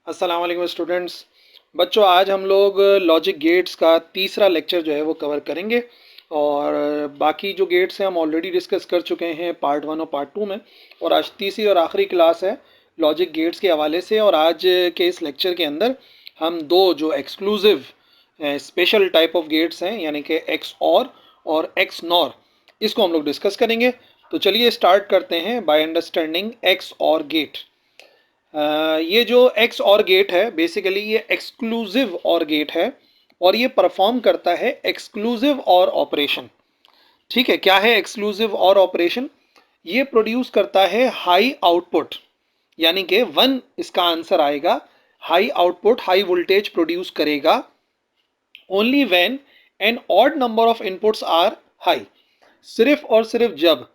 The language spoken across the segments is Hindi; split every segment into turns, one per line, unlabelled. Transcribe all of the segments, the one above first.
अस्सलाम वालेकुम स्टूडेंट्स। बच्चों, आज हम लोग लॉजिक गेट्स का तीसरा लेक्चर जो है वो कवर करेंगे। और बाकी जो गेट्स हैं हम ऑलरेडी डिस्कस कर चुके हैं पार्ट 1 और पार्ट 2 में। और आज तीसरी और आखिरी क्लास है लॉजिक गेट्स के हवाले से। और आज के इस लेक्चर के अंदर हम दो जो exclusive special type of gates हैं यानी कि एक्स और एक्स नॉर, इसको हम लोग डिस्कस करेंगे। तो चलिए स्टार्ट करते हैं बाय अंडरस्टैंडिंग एक्स और गेट। ये जो एक्स और गेट है बेसिकली ये एक्सक्लूसिव और गेट है और ये परफॉर्म करता है एक्सक्लूसिव और ऑपरेशन। ठीक है, क्या है एक्सक्लूसिव और ऑपरेशन? ये प्रोड्यूस करता है हाई आउटपुट, यानी कि 1 इसका आंसर आएगा। High output high voltage produce करेगा only when an odd number of inputs are high. सिर्फ और सिर्फ जब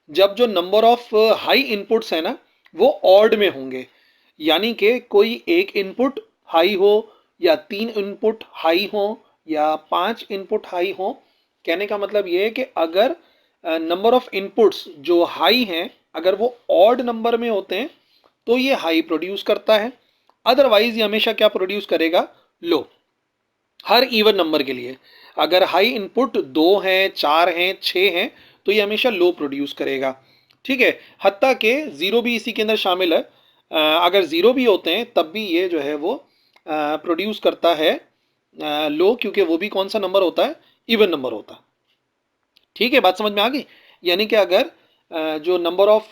जब जो नंबर ऑफ हाई इनपुट्स है ना वो ऑड में होंगे, यानी कि कोई एक इनपुट हाई हो या 3 इनपुट हाई हो या 5 इनपुट हाई हो। कहने का मतलब ये है कि अगर नंबर ऑफ इनपुट्स जो हाई हैं अगर वो ऑड नंबर में होते हैं तो ये हाई प्रोड्यूस करता है। अदरवाइज ये हमेशा क्या प्रोड्यूस करेगा? लो। हर इवन नंबर के लिए अगर हाई इनपुट 2 हैं, 4 हैं, 6 हैं तो ये हमेशा लो प्रोड्यूस करेगा। ठीक है, हत्ता के ज़ीरो भी इसी के अंदर शामिल है। अगर ज़ीरो भी होते हैं तब भी ये जो है वो प्रोड्यूस करता है लो, क्योंकि वो भी कौन सा नंबर होता है? इवन नंबर होता है। ठीक है, बात समझ में आ गई? यानी कि अगर जो नंबर ऑफ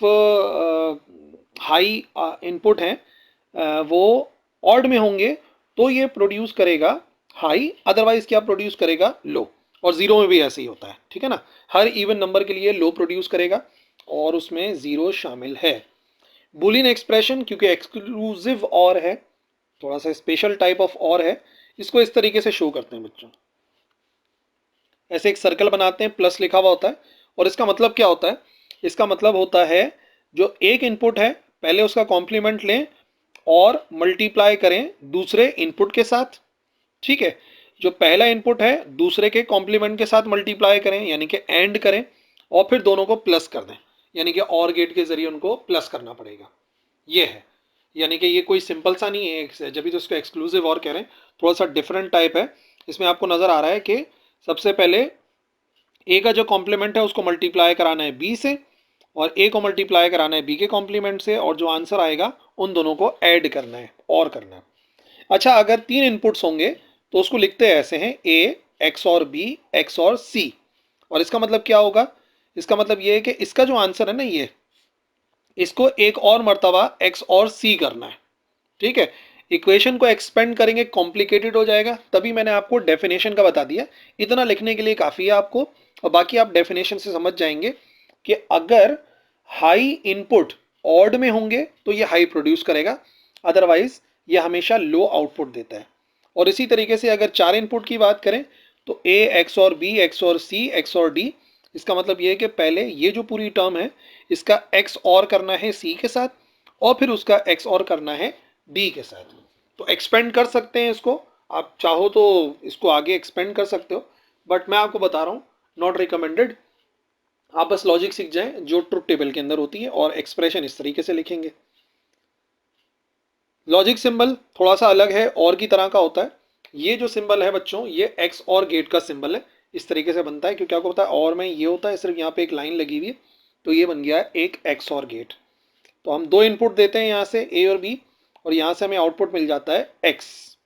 हाई इनपुट हैं वो ऑड में होंगे तो ये प्रोड्यूस करेगा हाई, अदरवाइज क्या प्रोड्यूस करेगा? लो। और ज़ीरो में भी ऐसे ही होता है। ठीक है ना, हर इवन नंबर के लिए लो प्रोड्यूस करेगा और उसमें ज़ीरो शामिल है। बुलियन एक्सप्रेशन क्योंकि एक्सक्लूसिव और है, थोड़ा सा स्पेशल टाइप ऑफ और है, इसको इस तरीके से शो करते हैं बच्चों। ऐसे एक सर्कल बनाते हैं, प्लस लिखा हुआ होता है। और इसका मतलब क्या होता है? इसका मतलब होता है जो एक इनपुट है पहले उसका कॉम्प्लीमेंट लें और मल्टीप्लाई करें दूसरे इनपुट के साथ। ठीक है, जो पहला इनपुट है दूसरे के कॉम्प्लीमेंट के साथ मल्टीप्लाई करें यानी कि एंड करें और फिर दोनों को प्लस कर दें, यानी कि और गेट के जरिए उनको प्लस करना पड़ेगा। ये है, यानी कि ये कोई सिंपल सा नहीं है, जब भी तो इसको एक्सक्लूसिव और कह रहे हैं। थोड़ा सा डिफरेंट टाइप है। इसमें आपको नजर आ रहा है कि सबसे पहले ए का जो कॉम्प्लीमेंट है उसको मल्टीप्लाई कराना है बी से और ए को मल्टीप्लाई कराना है बी के कॉम्प्लीमेंट से और जो आंसर आएगा उन दोनों को ऐड करना है और करना है। अच्छा, अगर 3 इनपुट्स होंगे तो उसको लिखते हैं ऐसे हैं ए एक्स और बी एक्स और सी। और इसका मतलब क्या होगा? इसका मतलब ये है कि इसका जो आंसर है ना ये, इसको एक और मर्तबा एक्स और सी करना है। ठीक है, इक्वेशन को एक्सपेंड करेंगे कॉम्प्लिकेटेड हो जाएगा, तभी मैंने आपको डेफिनेशन का बता दिया। इतना लिखने के लिए काफ़ी है आपको, और बाकी आप डेफिनेशन से समझ जाएंगे कि अगर हाई इनपुट ऑड में होंगे तो ये हाई प्रोड्यूस करेगा, अदरवाइज ये हमेशा लो आउटपुट देता है। और इसी तरीके से अगर 4 इनपुट की बात करें तो ए एक्स और बी एक्स और सी एक्स और डी, इसका मतलब ये है कि पहले ये जो पूरी टर्म है इसका एक्स और करना है सी के साथ और फिर उसका एक्स और करना है डी के साथ। तो एक्सपेंड कर सकते हैं इसको, आप चाहो तो इसको आगे एक्सपेंड कर सकते हो, बट मैं आपको बता रहा हूँ नॉट रिकमेंडेड। आप बस लॉजिक सीख जाएं जो ट्रुथ टेबल के अंदर होती है और एक्सप्रेशन इस तरीके से लिखेंगे। लॉजिक सिंबल थोड़ा सा अलग है और की तरह का होता है। ये जो सिंबल है बच्चों ये एक्स और गेट का सिंबल है, इस तरीके से बनता है क्योंकि आपको पता है और में ये होता है, सिर्फ यहाँ पे एक लाइन लगी हुई है तो ये बन गया है एक एक्स और गेट। तो हम 2 इनपुट देते हैं यहाँ से ए और बी और यहाँ से हमें आउटपुट मिल जाता है एक्स।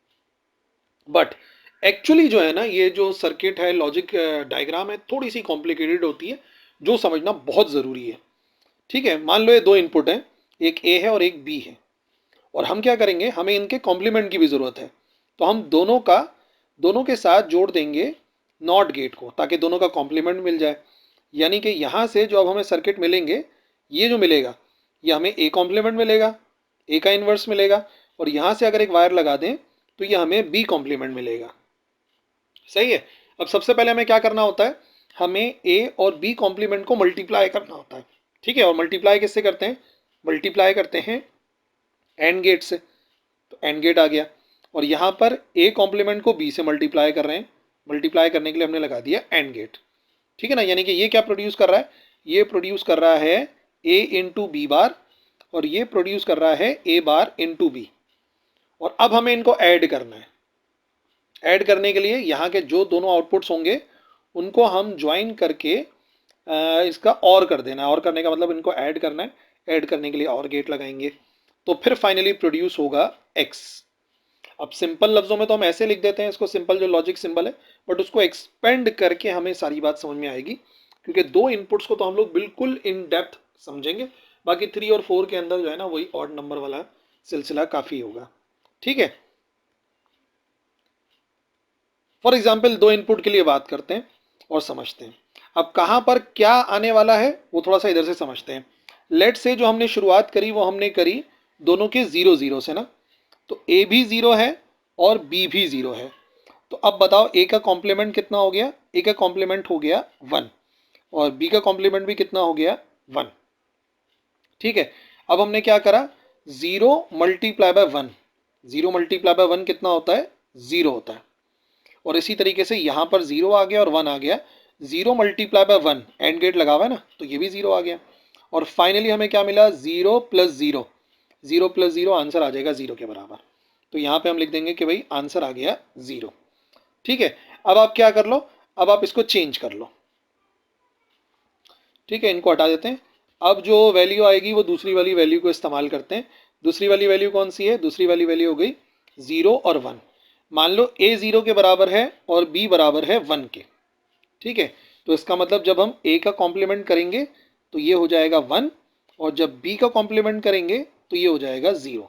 बट एक्चुअली जो है ना ये जो सर्किट है लॉजिक डायग्राम है थोड़ी सी कॉम्प्लिकेटेड होती है जो समझना बहुत ज़रूरी है। ठीक है, मान लो ये 2 इनपुट हैं, एक ए है और एक बी है और हम क्या करेंगे, हमें इनके कॉम्प्लीमेंट की भी ज़रूरत है। तो हम दोनों के साथ जोड़ देंगे नॉट गेट को ताकि दोनों का कॉम्प्लीमेंट मिल जाए। यानी कि यहाँ से जो अब हमें सर्किट मिलेंगे ये जो मिलेगा ये हमें ए कॉम्प्लीमेंट मिलेगा, ए का इन्वर्स मिलेगा और यहाँ से अगर एक वायर लगा दें तो ये हमें बी कॉम्प्लीमेंट मिलेगा। सही है, अब सबसे पहले हमें क्या करना होता है, हमें ए और बी कॉम्प्लीमेंट को मल्टीप्लाई करना होता है। ठीक है, और मल्टीप्लाई किससे करते हैं? मल्टीप्लाई करते हैं एंड गेट से। तो एंड गेट आ गया और यहाँ पर ए कॉम्प्लीमेंट को बी से मल्टीप्लाई कर रहे हैं, मल्टीप्लाई करने के लिए हमने लगा दिया एंड गेट। ठीक है ना, यानी कि ये क्या प्रोड्यूस कर रहा है? ये प्रोड्यूस कर रहा है ए इंटू बी बार और ये प्रोड्यूस कर रहा है ए बार इंटू बी। और अब हमें इनको ऐड करना है। ऐड करने के लिए यहाँ के जो दोनों आउटपुट्स होंगे उनको हम ज्वाइन करके इसका और कर देना है। और करने का मतलब इनको ऐड करना है, ऐड करने के लिए और गेट लगाएंगे, तो फिर फाइनली प्रोड्यूस होगा x। अब सिंपल लफ्जों में तो हम ऐसे लिख देते हैं इसको, सिंपल जो लॉजिक सिंबल है, बट उसको एक्सपेंड करके हमें सारी बात समझ में आएगी, क्योंकि दो इनपुट्स को तो हम लोग बिल्कुल इन डेप्थ समझेंगे, बाकी 3 और 4 के अंदर जो है ना वही ऑड नंबर वाला सिलसिला काफ़ी होगा। ठीक है, फॉर एग्जाम्पल दो इनपुट के लिए बात करते हैं और समझते हैं। अब कहाँ पर क्या आने वाला है वो थोड़ा सा इधर से समझते हैं। लेट से जो हमने शुरुआत करी वो हमने करी दोनों के 0 0 से ना, तो ए भी 0 है और बी भी 0 है। तो अब बताओ ए का कॉम्प्लीमेंट कितना हो गया? ए का कॉम्प्लीमेंट हो गया 1 और बी का कॉम्प्लीमेंट भी कितना हो गया? 1। ठीक है, अब हमने क्या करा? 0 मल्टीप्लाई बाय 1, 0 मल्टीप्लाई बाय 1 कितना होता है? 0 होता है। और इसी तरीके से यहाँ पर 0 आ गया और 1 आ गया, 0 मल्टीप्लाई बाय 1 एंड गेट लगा हुआ है ना, तो ये भी 0 आ गया। और फाइनली हमें क्या मिला? 0 प्लस 0, 0 प्लस 0 आंसर आ जाएगा 0 के बराबर। तो यहाँ पे हम लिख देंगे कि भाई आंसर आ गया 0। ठीक है, अब आप क्या कर लो, अब आप इसको चेंज कर लो। ठीक है, इनको हटा देते हैं। अब जो वैल्यू आएगी वो दूसरी वाली वैल्यू को इस्तेमाल करते हैं। दूसरी वाली वैल्यू कौन सी है? दूसरी वाली वैल्यू हो गई 0 और 1। मान लो a 0 के बराबर है और b बराबर है 1 के। ठीक है, तो इसका मतलब जब हम a का कॉम्प्लीमेंट करेंगे तो ये हो जाएगा 1, और जब b का कॉम्प्लीमेंट करेंगे तो ये हो जाएगा 0।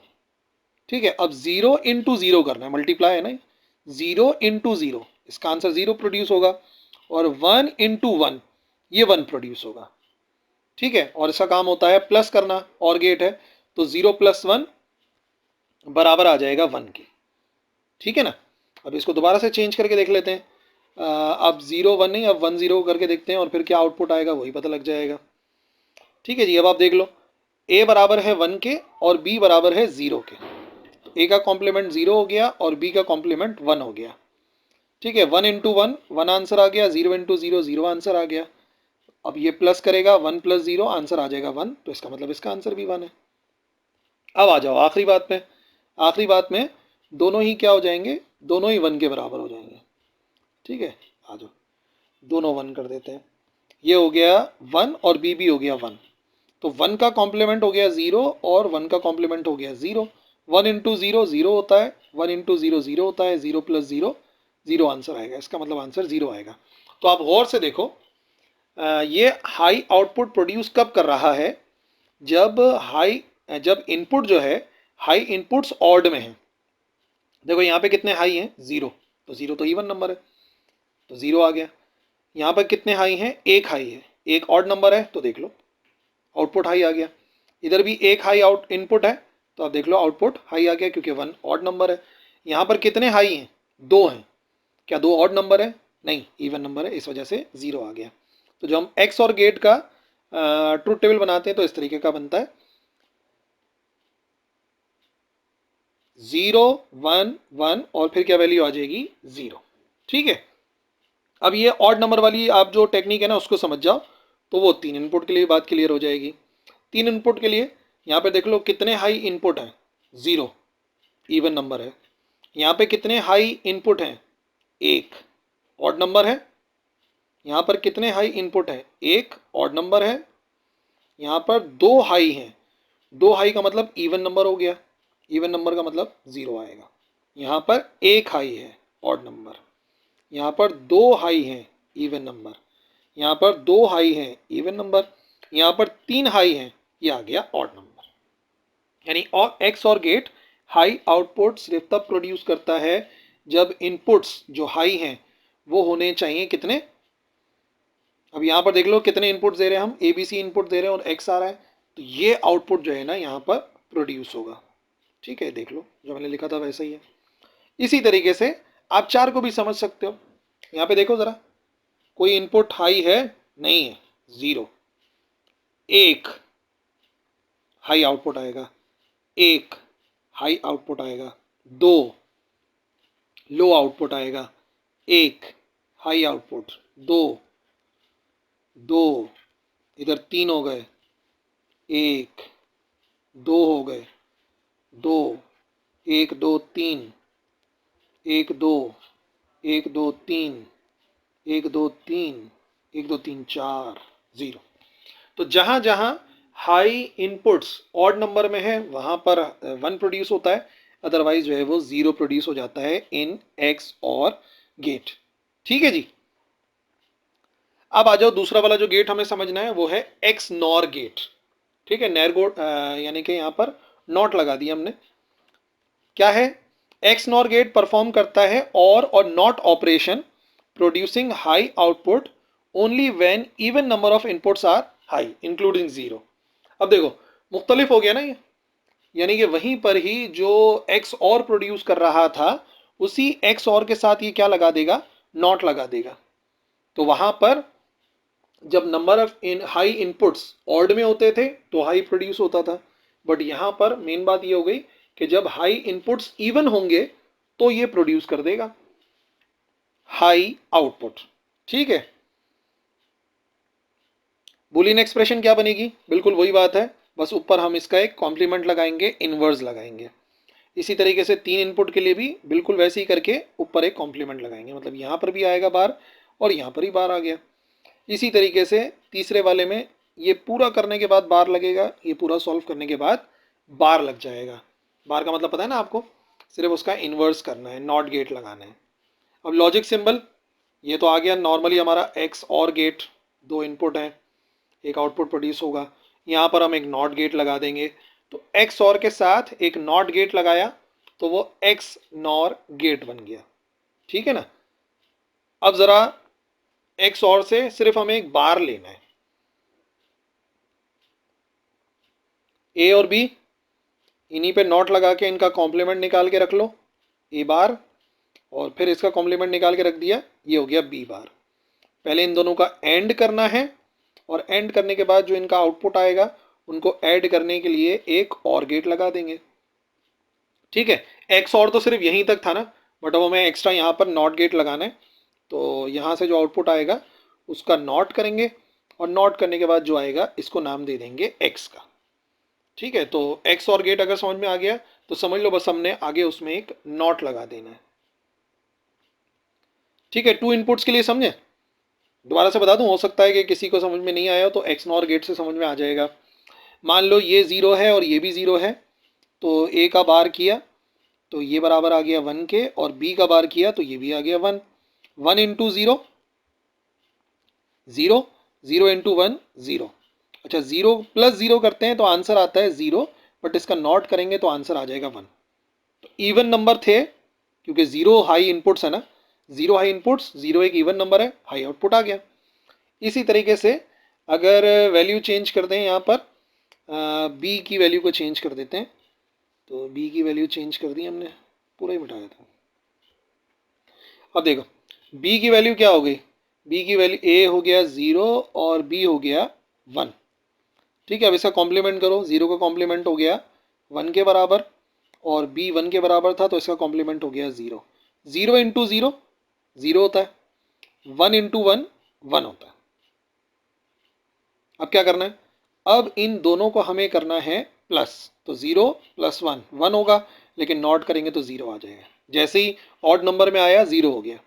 ठीक है, अब 0 इंटू 0 करना है, मल्टीप्लाई है ना, 0 इंटू 0, इसका आंसर 0 प्रोड्यूस होगा, और 1 इंटू 1 ये 1 प्रोड्यूस होगा। ठीक है, और इसका काम होता है प्लस करना, और गेट है, तो 0 प्लस 1 बराबर आ जाएगा 1 के। ठीक है ना, अब इसको दोबारा से चेंज करके देख लेते हैं। अब 0 1 नहीं, अब 1 0 करके देखते हैं और फिर क्या आउटपुट आएगा वही पता लग जाएगा। ठीक है जी, अब आप देख लो, a बराबर है 1 के और b बराबर है 0 के, तो a का कॉम्प्लीमेंट 0 हो गया और b का कॉम्प्लीमेंट 1 हो गया। ठीक है, 1 इंटू 1 1 आंसर आ गया, 0 इंटू 0 0 आंसर आ गया। अब ये प्लस करेगा, 1 प्लस 0 आंसर आ जाएगा 1, तो इसका मतलब इसका आंसर भी 1 है। अब आ जाओ आखिरी बात में। आखिरी बात में दोनों ही क्या हो जाएंगे? दोनों ही 1 के बराबर हो जाएंगे। ठीक है, आ जाओ दोनों 1 कर देते हैं। ये हो गया 1 और बी भी हो गया 1, तो 1 का कॉम्प्लीमेंट हो गया 0 और 1 का कॉम्प्लीमेंट हो गया 0। 1 इंटू 0 0 होता है, 1 इंटू 0 0 होता है, 0 प्लस 0 0 आंसर आएगा, इसका मतलब आंसर 0 आएगा। तो आप गौर से देखो, ये हाई आउटपुट प्रोड्यूस कब कर रहा है? जब जब इनपुट जो है हाई इनपुट्स ऑड में है। देखो यहाँ पे कितने हाई हैं? 0, तो 0 तो इवन नंबर है, तो 0 आ गया। यहाँ पर कितने हाई हैं? एक हाई है, एक ऑड नंबर है, तो देख लो आउटपुट हाई आ गया। इधर भी एक हाई आउट इनपुट है, तो आप देख लो आउटपुट हाई आ गया, क्योंकि 1 ऑड नंबर है। यहाँ पर कितने हाई हैं? 2 हैं, क्या 2 ऑड नंबर है? नहीं, इवन नंबर है, इस वजह से 0 आ गया। तो जब हम एक्स और गेट का ट्रूथ टेबल बनाते हैं तो इस तरीके का बनता है, 0 1 1 और फिर क्या वैल्यू आ जाएगी? 0। ठीक है, अब ये ऑड नंबर वाली आप जो टेक्निक है ना उसको समझ जाओ, तो वो 3 इनपुट के लिए बात क्लियर हो जाएगी। 3 इनपुट के लिए यहाँ पे देख लो कितने हाई इनपुट हैं? 0 इवन नंबर है। यहाँ पे कितने हाई इनपुट हैं? 1 ऑड नंबर है। यहाँ पर कितने हाई इनपुट हैं? 1 ऑड नंबर है। यहाँ पर 2 हाई हैं, 2 हाई का मतलब इवन नंबर हो गया, इवन नंबर का मतलब 0 आएगा। यहाँ पर 1 हाई है, ऑड नंबर। यहाँ पर 2 हाई हैं, इवन नंबर। यहाँ पर 2 हाई हैं, इवन नंबर। यहाँ पर 3 हाई हैं, ये आ गया ऑड नंबर। यानी और एक्स और गेट हाई आउटपुट सिर्फ तब प्रोड्यूस करता है जब इनपुट्स जो हाई हैं वो होने चाहिए कितने? अब यहाँ पर देख लो कितने इनपुट दे रहे हैं हम, ए बी सी इनपुट दे रहे हैं और एक्स आ रहा है, तो ये आउटपुट जो है ना यहाँ पर प्रोड्यूस होगा। ठीक है, देख लो जो मैंने लिखा था वैसा ही है। इसी तरीके से आप 4 को भी समझ सकते हो। यहाँ पे देखो ज़रा, कोई इनपुट हाई है? नहीं है, 0। 1 हाई आउटपुट आएगा, 1 हाई आउटपुट आएगा, 2 लो आउटपुट आएगा, 1 हाई आउटपुट, 2 2 इधर 3 हो गए, 1 2 हो गए, 2 1 2 3, 1 2, 1 2 3, 1 2 3, 1 2 3 4, 0। तो जहां जहां हाई इनपुट्स ऑड नंबर में है वहां पर 1 प्रोड्यूस होता है, अदरवाइज जो है वो 0 प्रोड्यूस हो जाता है इन एक्स और गेट। ठीक है जी। अब आ जाओ, दूसरा वाला जो गेट हमें समझना है वो है एक्स नॉर गेट। ठीक है, नैर गोट यानी कि यहां पर नॉट लगा दिया हमने। क्या है? एक्स नॉर गेट परफॉर्म करता है और not operation producing high output only when even number of inputs are high including 0। अब देखो, मुख्तलिफ हो गया ना ये, यानी कि वहीं पर ही जो एक्स और प्रोड्यूस कर रहा था उसी एक्स और के साथ ये क्या लगा देगा? नॉट लगा देगा। तो वहां पर जब number of in high inputs odd में होते थे तो हाई प्रोड्यूस होता था, बट यहां पर मेन बात ये हो गई कि जब हाई इनपुट्स इवन होंगे तो ये प्रोड्यूस कर देगा हाई आउटपुट। ठीक है। बुलियन एक्सप्रेशन क्या बनेगी? बिल्कुल वही बात है, बस ऊपर हम इसका एक कॉम्प्लीमेंट लगाएंगे, इनवर्स लगाएंगे। इसी तरीके से 3 इनपुट के लिए भी बिल्कुल वैसे ही करके ऊपर एक कॉम्प्लीमेंट लगाएंगे, मतलब यहां पर भी आएगा बार और यहां पर ही बार आ गया। इसी तरीके से तीसरे वाले में ये पूरा करने के बाद बार लगेगा, ये पूरा सॉल्व करने के बाद बार लग जाएगा। बार का मतलब पता है ना आपको? सिर्फ उसका इन्वर्स करना है, नॉट गेट लगाना है। अब लॉजिक सिंबल, ये तो आ गया नॉर्मली हमारा एक्स और गेट, 2 इनपुट हैं, एक आउटपुट प्रोड्यूस होगा। यहाँ पर हम एक नॉट गेट लगा देंगे, तो एक्स और के साथ एक नॉट गेट लगाया तो वो एक्स नॉर गेट बन गया। ठीक है ना। अब जरा एक्स और से सिर्फ हमें एक बार लेना है, ए और बी, इन्हीं पे नॉट लगा के इनका कॉम्प्लीमेंट निकाल के रख लो, ए बार, और फिर इसका कॉम्प्लीमेंट निकाल के रख दिया, ये हो गया बी बार। पहले इन दोनों का एंड करना है और एंड करने के बाद जो इनका आउटपुट आएगा उनको ऐड करने के लिए एक और गेट लगा देंगे। ठीक है, एक्स और तो सिर्फ यहीं तक था ना, बट अब हमें एक्स्ट्रा यहाँ पर नॉट गेट लगाना है, तो यहाँ से जो आउटपुट आएगा उसका नॉट करेंगे और नॉट करने के बाद जो आएगा इसको नाम दे देंगे एक्स का। ठीक है, तो एक्स और गेट अगर समझ में आ गया तो समझ लो बस हमने आगे उसमें एक नॉट लगा देना है। ठीक है, 2 इनपुट्स के लिए समझे? दोबारा से बता दूं, हो सकता है कि किसी को समझ में नहीं आया हो तो एक्स नॉर गेट से समझ में आ जाएगा। मान लो ये 0 है और ये भी 0 है, तो ए का बार किया तो ये बराबर आ गया 1 के, और बी का बार किया तो ये भी आ गया 1। 1 इंटू 0 0, 0 इंटू 1 0। अच्छा, 0 प्लस 0 करते हैं तो आंसर आता है 0, बट इसका नॉट करेंगे तो आंसर आ जाएगा 1। तो इवन नंबर थे क्योंकि 0 हाई इनपुट्स है ना, 0 हाई इनपुट्स, 0 एक इवन नंबर है, हाई आउटपुट आ गया। इसी तरीके से अगर वैल्यू चेंज कर दें यहाँ पर, बी की वैल्यू को चेंज कर देते हैं, तो बी की वैल्यू चेंज कर दी हमने, पूरा ही मिटाया था। अब देखो बी की वैल्यू क्या हो गई? बी की वैल्यू ए हो गया 0 और बी हो गया 1। ठीक है, अब इसका कॉम्प्लीमेंट करो, 0 का कॉम्प्लीमेंट हो गया 1 के बराबर और बी 1 के बराबर था तो इसका कॉम्प्लीमेंट हो गया 0। 0 इंटू 0 0 होता है, 1 इंटू 1 1 होता है। अब क्या करना है? अब इन दोनों को हमें करना है प्लस, तो 0 प्लस 1 1 होगा, लेकिन नॉट करेंगे तो 0 आ जाएगा। जैसे ही ऑड नंबर में आया 0 हो गया।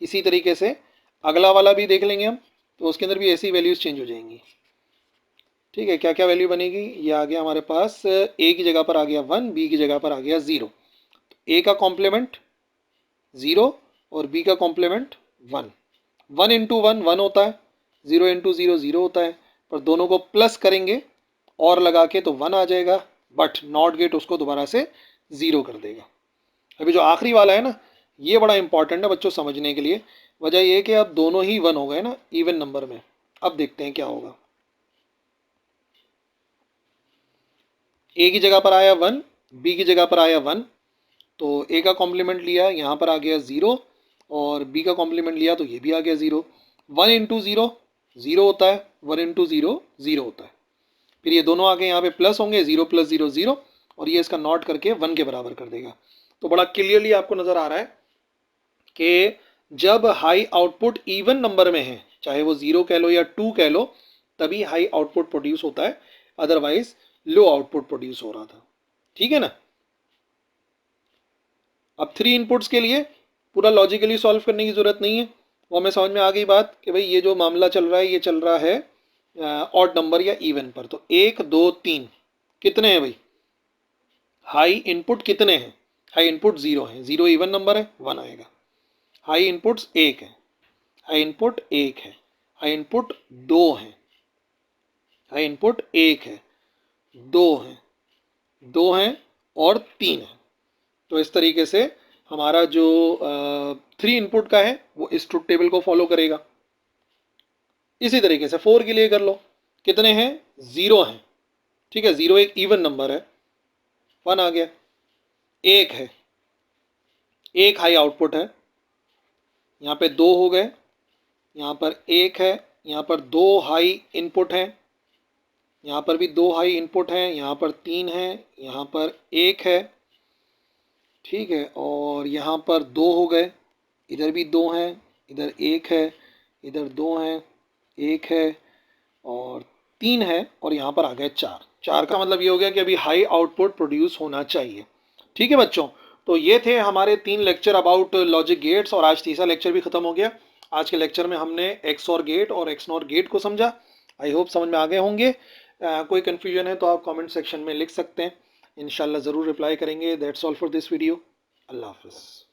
इसी तरीके से अगला वाला भी देख लेंगे हम, तो उसके अंदर भी ऐसी वैल्यूज चेंज हो जाएंगी। ठीक है, क्या क्या वैल्यू बनेगी? ये आ गया हमारे पास, ए की जगह पर आ गया 1, बी की जगह पर आ गया 0। ए का कॉम्प्लीमेंट 0 और बी का कॉम्प्लीमेंट 1। 1 इंटू 1 1 होता है, 0 इंटू 0 0 होता है, पर दोनों को प्लस करेंगे और लगा के तो 1 आ जाएगा, बट नॉट गेट उसको दोबारा से 0 कर देगा। अभी जो आखिरी वाला है ना, ये बड़ा इंपॉर्टेंट है बच्चों समझने के लिए। वजह ये कि अब दोनों ही 1 हो गए ना इवन नंबर में। अब देखते हैं क्या होगा। ए की जगह पर आया 1, बी की जगह पर आया 1, तो ए का कॉम्प्लीमेंट लिया, यहाँ पर आ गया 0, और बी का कॉम्प्लीमेंट लिया तो ये भी आ गया 0। 1 इंटू 0 0 होता है, 1 इंटू 0 0 होता है। फिर ये दोनों आगे यहाँ पे प्लस होंगे, 0 प्लस 0 0, और ये इसका नॉट करके 1 के बराबर कर देगा। तो बड़ा क्लियरली आपको नज़र आ रहा है कि जब हाई आउटपुट इवन नंबर में है, चाहे वो 0 कह लो या 2 कह लो, तभी हाई आउटपुट प्रोड्यूस होता है, अदरवाइज लो आउटपुट प्रोड्यूस हो रहा था। ठीक है ना। अब 3 इनपुट्स के लिए पूरा लॉजिकली सॉल्व करने की ज़रूरत नहीं है, वो हमें समझ में आ गई बात कि भाई ये जो मामला चल रहा है ये चल रहा है ऑड नंबर या इवन पर। तो 1 2 3 कितने हैं भाई, हाई इनपुट कितने हैं, हाई इनपुट 0 है, 0 इवन नंबर है 1 आएगा। हाई इनपुट्स 1 है, हाई इनपुट 1 है, हाई इनपुट 2 है, हाई इनपुट 1 है, 2 है, 2 है और 3 है। तो इस तरीके से हमारा जो 3 इनपुट का है वो इस ट्रुथ टेबल को फॉलो करेगा। इसी तरीके से 4 के लिए कर लो, कितने हैं, 0 हैं, ठीक है, 0 एक इवन नंबर है, 1 आ गया। 1 है, 1 हाई आउटपुट है, यहाँ पे 2 हो गए, यहाँ पर 1 है, यहाँ पर 2 हाई इनपुट हैं, यहाँ पर भी 2 हाई इनपुट हैं, यहाँ पर 3 है, यहाँ पर 1 है, ठीक है, और यहाँ पर 2 हो गए, इधर भी 2 हैं, इधर 1 है, इधर 2 हैं, 1 है और 3 है, और यहाँ पर आ गए 4। 4 का मतलब ये हो गया कि अभी हाई आउटपुट प्रोड्यूस होना चाहिए। ठीक है बच्चों, तो ये थे हमारे 3 लेक्चर अबाउट लॉजिक गेट्स, और आज तीसरा लेक्चर भी खत्म हो गया। आज के लेक्चर में हमने एक्सऑर गेट और एक्सनॉर गेट को समझा। आई होप समझ में आ गए होंगे। कोई कन्फ्यूजन है तो आप कमेंट सेक्शन में लिख सकते हैं, इंशाल्लाह ज़रूर रिप्लाई करेंगे। That's all for this video. अल्लाह हाफिज़।